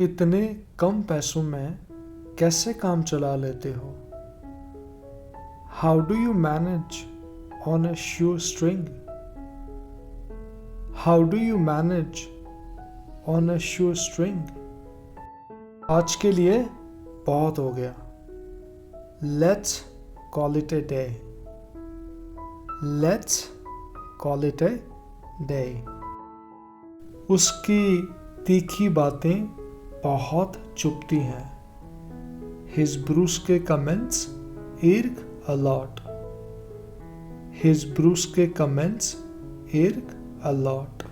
इतने कम पैसों में कैसे काम चला लेते हो? How do you manage on a shoestring? How do you manage on a shoestring? आज के लिए बहुत हो गया. Let's call it a day. Let's call it a day. उसकी तीखी बातें बहुत चुभती हैं. His brusque comments irk a lot. His brusque comments irk a lot.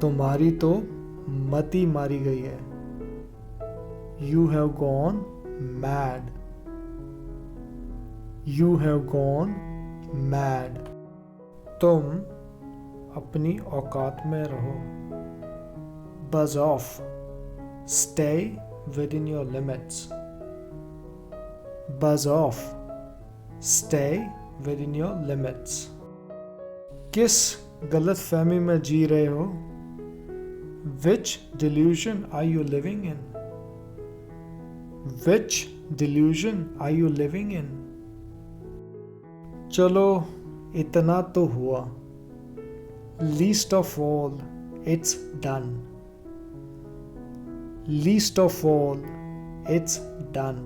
तुम्हारी तो मती मारी गई है. You have gone mad. You have gone mad. तुम अपनी औकात में रहो. Buzz off. Stay within your limits. Buzz off. Stay within your limits. किस गलत फहमी में जी रहे हो? Which delusion are you living in? Which delusion are you living in? चलो इतना तो हुआ. Least of all, it's done. Least of all, it's done.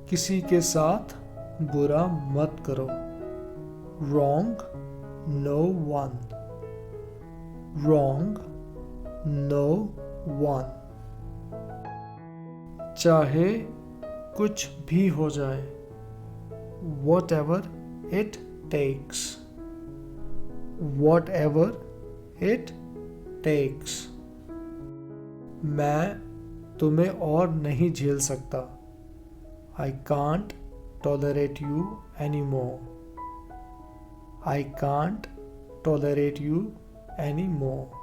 किसी के साथ बुरा मत करो. Wrong, no one. Wrong, no one. चाहे कुछ भी हो जाए. Whatever it takes. Whatever it takes. मैं तुम्हें और नहीं झेल सकता. I can't tolerate you anymore. I can't tolerate you anymore.